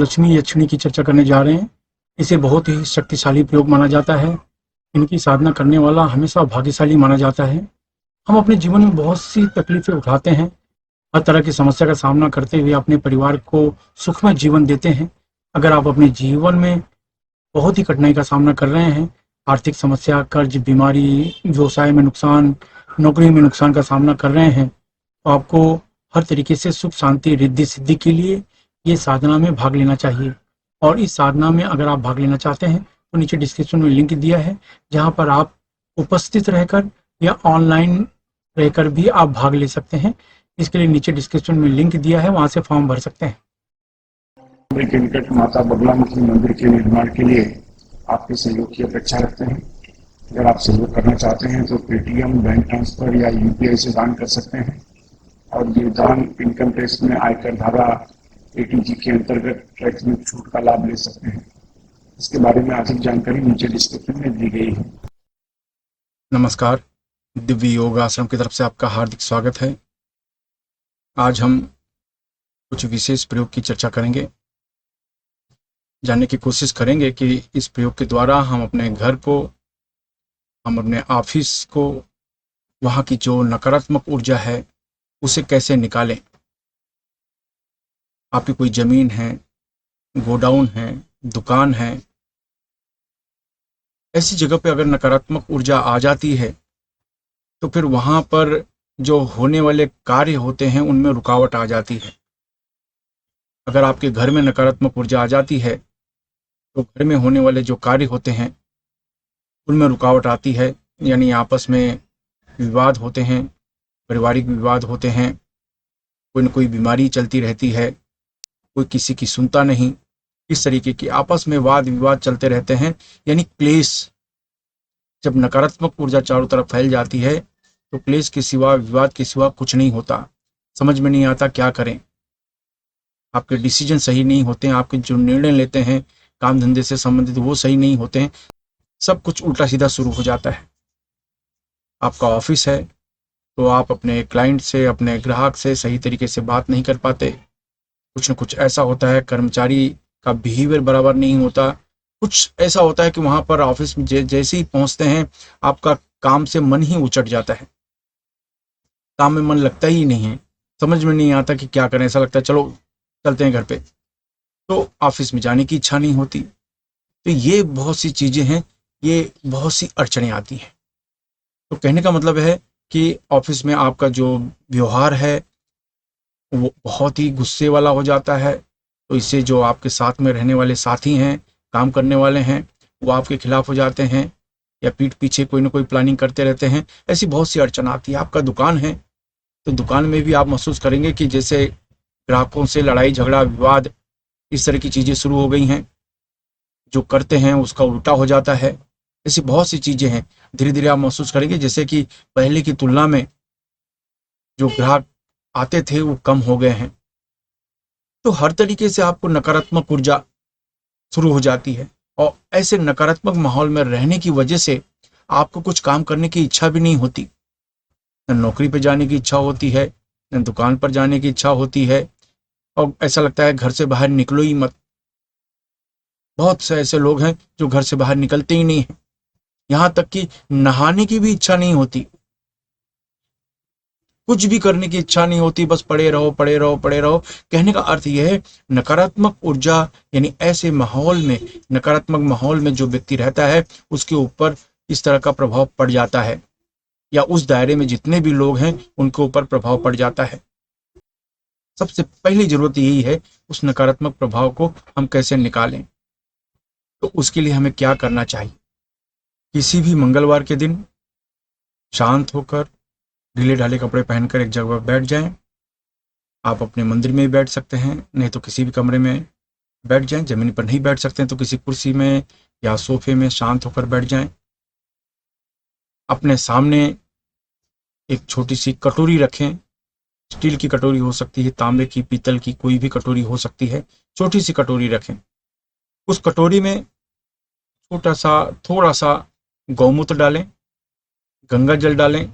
लक्ष्मी यक्षिणी की चर्चा करने जा रहे हैं। इसे बहुत ही शक्तिशाली प्रयोग माना जाता है। इनकी साधना करने वाला हमेशा भाग्यशाली माना जाता है। हम अपने जीवन में बहुत सी तकलीफें उठाते हैं, हर तरह की समस्या का सामना करते हुए अपने परिवार को सुखमय जीवन देते हैं। अगर आप अपने जीवन में बहुत ही कठिनाई का सामना कर रहे हैं, आर्थिक समस्या, कर्ज, बीमारी, व्यवसाय में नुकसान, नौकरी में नुकसान का सामना कर रहे हैं, तो आपको हर तरीके से सुख शांति रिद्धि सिद्धि के लिए ये साधना में भाग लेना चाहिए। और इस साधना में अगर आप भाग लेना चाहते हैं तो नीचे डिस्क्रिप्शन में लिंक दिया है, जहां पर आप उपस्थित रहकर या ऑनलाइन रहकर भी आप भाग ले सकते हैं। इसके लिए नीचे डिस्क्रिप्शन में लिंक दिया है, वहां से फॉर्म भर सकते हैं। के निकट माता बगलामुखी मंदिर के निर्माण के लिए आपके सहयोग की अपेक्षा रखते हैं। अगर आप सहयोग करना चाहते हैं तो पेटीएम, बैंक ट्रांसफर या यूपीआई से दान कर सकते हैं और ये दान इनकम टैक्स में आयकर धारा 80G के अंतर्गत टैक्स में छूट का लाभ ले सकते हैं। इसके बारे में अधिक जानकारी नीचे डिस्क्रिप्शन में दी गई है। नमस्कार, दिव्य योग आश्रम की तरफ से आपका हार्दिक स्वागत है। आज हम कुछ विशेष प्रयोग की चर्चा करेंगे। जानने की कोशिश करेंगे कि इस प्रयोग के द्वारा हम अपने घर को, हम अपने ऑफिस को, वहाँ की जो नकारात्मक ऊर्जा है उसे कैसे निकालें। आपकी कोई ज़मीन है, गोडाउन है, दुकान है, ऐसी जगह पे अगर नकारात्मक ऊर्जा आ जाती है तो फिर वहाँ पर जो होने वाले कार्य होते हैं उनमें रुकावट आ जाती है। अगर आपके घर में नकारात्मक ऊर्जा आ जाती है तो घर में होने वाले जो कार्य होते हैं उनमें रुकावट आती है, यानी आपस में विवाद होते हैं, पारिवारिक विवाद होते हैं, कोई न कोई बीमारी चलती रहती है, कोई किसी की सुनता नहीं, इस तरीके की आपस में वाद विवाद चलते रहते हैं, यानी क्लेश। जब नकारात्मक ऊर्जा चारों तरफ फैल जाती है तो क्लेश के सिवा, विवाद के सिवा कुछ नहीं होता। समझ में नहीं आता क्या करें, आपके डिसीजन सही नहीं होते हैं, आपके जो निर्णय लेते हैं काम धंधे से संबंधित वो सही नहीं होते हैं, सब कुछ उल्टा सीधा शुरू हो जाता है। आपका ऑफिस है तो आप अपने क्लाइंट से, अपने ग्राहक से सही तरीके से बात नहीं कर पाते, कुछ न कुछ ऐसा होता है, कर्मचारी का बिहेवियर बराबर नहीं होता, कुछ ऐसा होता है कि वहाँ पर ऑफिस में जैसे ही पहुँचते हैं आपका काम से मन ही उचट जाता है, काम में मन लगता ही नहीं है, समझ में नहीं आता कि क्या करें, ऐसा लगता है चलो चलते हैं घर पे, तो ऑफिस में जाने की इच्छा नहीं होती। तो ये बहुत सी चीज़ें हैं, ये बहुत सी अड़चनें आती हैं। तो कहने का मतलब है कि ऑफिस में आपका जो व्यवहार है वो बहुत ही गुस्से वाला हो जाता है, तो इससे जो आपके साथ में रहने वाले साथी हैं, काम करने वाले हैं, वो आपके खिलाफ हो जाते हैं या पीठ पीछे कोई ना कोई प्लानिंग करते रहते हैं। ऐसी बहुत सी अड़चन आती है। आपका दुकान है तो दुकान में भी आप महसूस करेंगे कि जैसे ग्राहकों से लड़ाई झगड़ा विवाद, इस तरह की चीज़ें शुरू हो गई हैं, जो करते हैं उसका उल्टा हो जाता है। ऐसी बहुत सी चीज़ें हैं, धीरे धीरे आप महसूस करेंगे जैसे कि पहले की तुलना में जो ग्राहक आते थे वो कम हो गए हैं। तो हर तरीके से आपको नकारात्मक ऊर्जा शुरू हो जाती है और ऐसे नकारात्मक माहौल में रहने की वजह से आपको कुछ काम करने की इच्छा भी नहीं होती, न नौकरी पे जाने की इच्छा होती है, न दुकान पर जाने की इच्छा होती है, और ऐसा लगता है घर से बाहर निकलो ही मत। बहुत से ऐसे लोग हैं जो घर से बाहर निकलते ही नहीं हैं, यहाँ तक कि नहाने की भी इच्छा नहीं होती, कुछ भी करने की इच्छा नहीं होती, बस पड़े रहो पड़े रहो पड़े रहो। कहने का अर्थ यह है, नकारात्मक ऊर्जा यानी ऐसे माहौल में, नकारात्मक माहौल में जो व्यक्ति रहता है उसके ऊपर इस तरह का प्रभाव पड़ जाता है, या उस दायरे में जितने भी लोग हैं उनके ऊपर प्रभाव पड़ जाता है। सबसे पहली जरूरत यही है, उस नकारात्मक प्रभाव को हम कैसे निकालें। तो उसके लिए हमें क्या करना चाहिए, किसी भी मंगलवार के दिन शांत होकर ढीले ढाले कपड़े पहनकर एक जगह पर बैठ जाएं। आप अपने मंदिर में भी बैठ सकते हैं, नहीं तो किसी भी कमरे में बैठ जाएं। ज़मीन पर नहीं बैठ सकते हैं तो किसी कुर्सी में या सोफे में शांत होकर बैठ जाएं। अपने सामने एक छोटी सी कटोरी रखें, स्टील की कटोरी हो सकती है, तांबे की, पीतल की, कोई भी कटोरी हो सकती है, छोटी सी कटोरी रखें। उस कटोरी में छोटा सा, थोड़ा सा गौमूत्र डालें, गंगा जल डालें,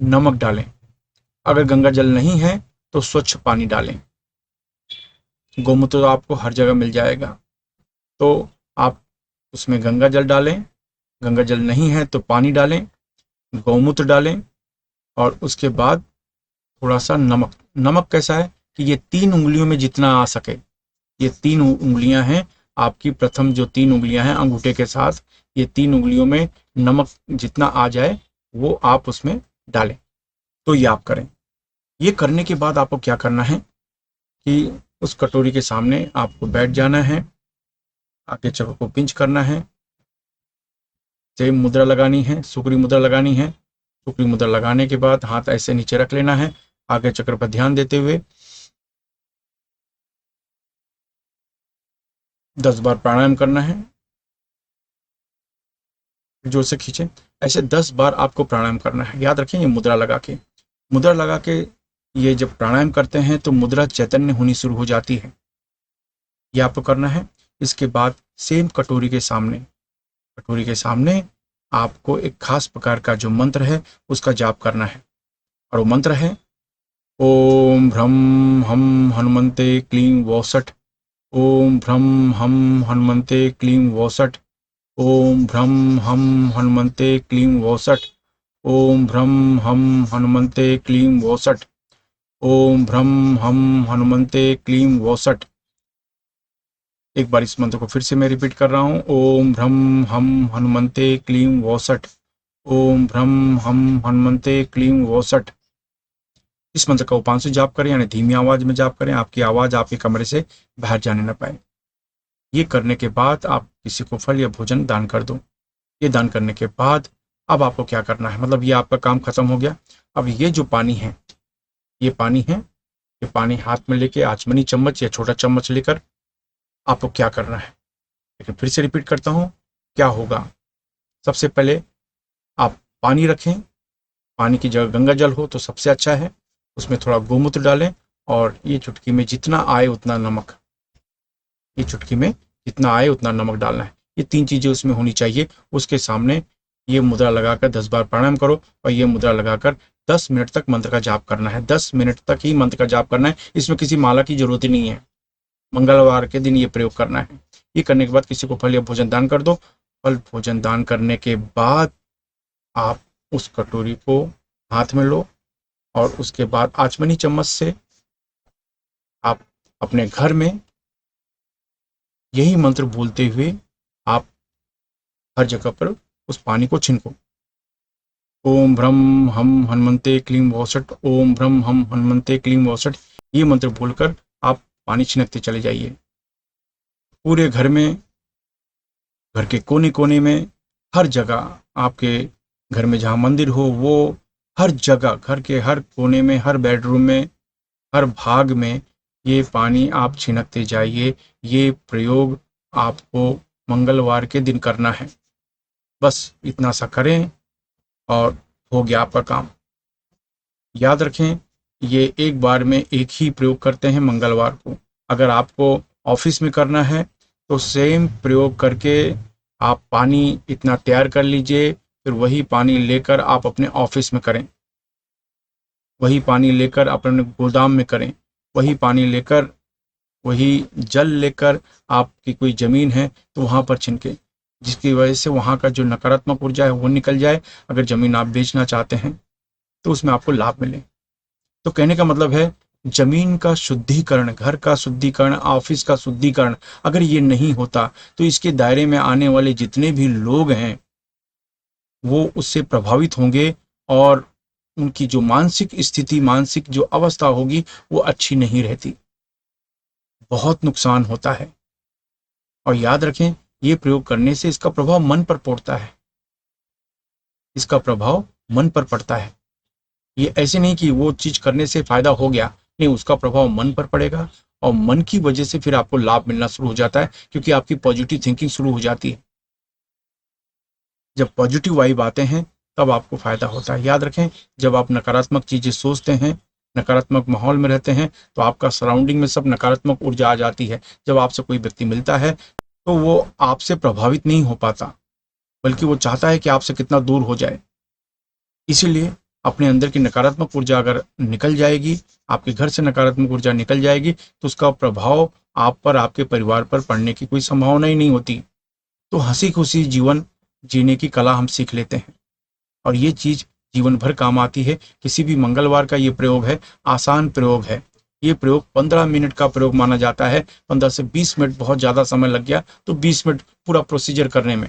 नमक डालें, अगर गंगा जल नहीं है तो स्वच्छ पानी डालें। गौमूत्र तो आपको हर जगह मिल जाएगा। तो आप उसमें गंगा जल डालें, गंगा जल नहीं है तो पानी डालें, गौमूत्र डालें और उसके बाद थोड़ा सा नमक। नमक कैसा है कि ये 3 उँगलियों में जितना आ सके, ये 3 उँगलियां हैं आपकी, प्रथम जो 3 उँगलियां हैं अंगूठे के साथ, ये 3 उँगलियों में नमक जितना आ जाए वो आप उसमें डालें। तो ये आप करें। ये करने के बाद आपको क्या करना है कि उस कटोरी के सामने आपको बैठ जाना है, आगे चक्र को पिंच करना है, सेम मुद्रा लगानी है, सुक्री मुद्रा लगानी है। सुक्री मुद्रा लगाने के बाद हाथ ऐसे नीचे रख लेना है, आगे चक्र पर ध्यान देते हुए 10 बार प्राणायाम करना है। जोर से खींचें, ऐसे 10 बार आपको प्राणायाम करना है। याद रखें, ये मुद्रा लगा के ये जब प्राणायाम करते हैं तो मुद्रा चैतन्य होनी शुरू हो जाती है। ये आपको करना है। इसके बाद सेम कटोरी के सामने आपको एक खास प्रकार का जो मंत्र है उसका जाप करना है, और वो मंत्र है ओम भ्रम हम हनुमंते क्लीं वौसठ, ओम भ्रम हम हनुमंते क्लीं वौसठ, ओम भ्रम हम हनुमंते क्लीं वौसठ, ओम भ्रम हम हनुमंते क्लीं वौसठ, ओम भ्रम हम हनुमंते क्लीं वौसठ। एक बार इस मंत्र को फिर से मैं रिपीट कर रहा हूँ, ओम भ्रम हम हनुमंते क्लीं वौसठ, ओम भ्रम हम हनुमंते क्लीं वौसठ। इस मंत्र का उपांश से जाप करें, यानी धीमी आवाज में जाप करें, आपकी आवाज आपके कमरे से बाहर जाने न पाए। ये करने के बाद आप किसी को फल या भोजन दान कर दो। ये दान करने के बाद अब आपको क्या करना है, मतलब ये आपका काम खत्म हो गया। अब ये जो पानी है, ये पानी है, ये पानी हाथ में लेके आचमनी चम्मच या छोटा चम्मच लेकर आपको क्या करना है, लेकिन फिर से रिपीट करता हूँ क्या होगा। सबसे पहले आप पानी रखें, पानी की जगह गंगा जल हो तो सबसे अच्छा है, उसमें थोड़ा गोमूत्र डालें और ये चुटकी में जितना आए उतना नमक, ये चुटकी में जितना आए उतना नमक डालना है। ये 3 चीजें उसमें होनी चाहिए। उसके सामने ये मुद्रा लगाकर 10 बार प्राणायाम करो और ये मुद्रा लगाकर 10 मिनट तक मंत्र का जाप करना है। 10 मिनट तक ही मंत्र का जाप करना है, इसमें किसी माला की जरूरत ही नहीं है। मंगलवार के दिन ये प्रयोग करना है। ये करने के बाद किसी को फल या भोजन दान कर दो। फल भोजन दान करने के बाद आप उस कटोरी को हाथ में लो और उसके बाद आचमनी चम्मच से आप अपने घर में यही मंत्र बोलते हुए आप हर जगह पर उस पानी को छिड़को। ओम भ्रम हम हनुमंते क्लीं वौसठ, ओम भ्रम हम हनुमंते क्लीं वौसठ। ये मंत्र बोलकर आप पानी छिड़कते चले जाइए पूरे घर में, घर के कोने कोने में, हर जगह। आपके घर में जहाँ मंदिर हो वो हर जगह, घर के हर कोने में, हर बेडरूम में, हर भाग में ये पानी आप छिड़कते जाइए। ये प्रयोग आपको मंगलवार के दिन करना है। बस इतना सा करें और हो गया आपका काम। याद रखें, ये एक बार में एक ही प्रयोग करते हैं मंगलवार को। अगर आपको ऑफिस में करना है तो सेम प्रयोग करके आप पानी इतना तैयार कर लीजिए, फिर वही पानी लेकर आप अपने ऑफिस में करें, वही पानी लेकर अपने गोदाम में करें, वही पानी लेकर, वही जल लेकर आपकी कोई ज़मीन है तो वहाँ पर छिड़कें, जिसकी वजह से वहाँ का जो नकारात्मक ऊर्जा है वो निकल जाए। अगर ज़मीन आप बेचना चाहते हैं तो उसमें आपको लाभ मिले। तो कहने का मतलब है, ज़मीन का शुद्धिकरण, घर का शुद्धिकरण, ऑफिस का शुद्धिकरण अगर ये नहीं होता तो इसके दायरे में आने वाले जितने भी लोग हैं वो उससे प्रभावित होंगे और उनकी जो मानसिक स्थिति, मानसिक जो अवस्था होगी वो अच्छी नहीं रहती, बहुत नुकसान होता है। और याद रखें, ये प्रयोग करने से इसका प्रभाव मन पर पड़ता है, इसका प्रभाव मन पर पड़ता है। ये ऐसे नहीं कि वो चीज करने से फायदा हो गया, नहीं, उसका प्रभाव मन पर पड़ेगा और मन की वजह से फिर आपको लाभ मिलना शुरू हो जाता है, क्योंकि आपकी पॉजिटिव थिंकिंग शुरू हो जाती है। जब पॉजिटिव वाइब आते हैं तब आपको फायदा होता है। याद रखें, जब आप नकारात्मक चीजें सोचते हैं, नकारात्मक माहौल में रहते हैं तो आपका सराउंडिंग में सब नकारात्मक ऊर्जा आ जाती है। जब आपसे कोई व्यक्ति मिलता है तो वो आपसे प्रभावित नहीं हो पाता, बल्कि वो चाहता है कि आपसे कितना दूर हो जाए। इसीलिए अपने अंदर की नकारात्मक ऊर्जा अगर निकल जाएगी, आपके घर से नकारात्मक ऊर्जा निकल जाएगी, तो उसका प्रभाव आप पर, आपके परिवार पर पड़ने की कोई संभावना ही नहीं होती। तो हंसी खुशी जीवन जीने की कला हम सीख लेते हैं, और ये चीज जीवन भर काम आती है। किसी भी मंगलवार का ये प्रयोग है, आसान प्रयोग है। ये प्रयोग 15 मिनट का प्रयोग माना जाता है। 15 से 20 मिनट बहुत ज्यादा समय लग गया तो 20 मिनट पूरा प्रोसीजर करने में।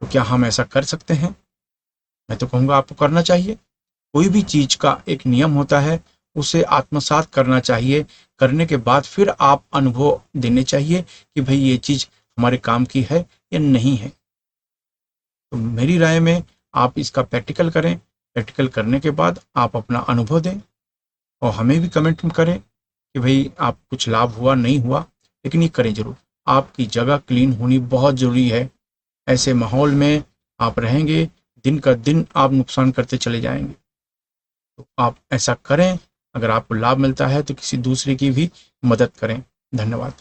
तो क्या हम ऐसा कर सकते हैं? मैं तो कहूंगा आपको करना चाहिए। कोई भी चीज का एक नियम होता है, उसे आत्मसात करना चाहिए। करने के बाद फिर आप अनुभव देने चाहिए कि भाई ये चीज हमारे काम की है या नहीं है। तो मेरी राय में आप इसका प्रैक्टिकल करें। प्रैक्टिकल करने के बाद आप अपना अनुभव दें, और हमें भी कमेंट में करें कि भाई आप कुछ लाभ हुआ नहीं हुआ, लेकिन ये करें जरूर। आपकी जगह क्लीन होनी बहुत ज़रूरी है। ऐसे माहौल में आप रहेंगे, दिन का दिन आप नुकसान करते चले जाएंगे। तो आप ऐसा करें। अगर आपको लाभ मिलता है तो किसी दूसरे की भी मदद करें। धन्यवाद।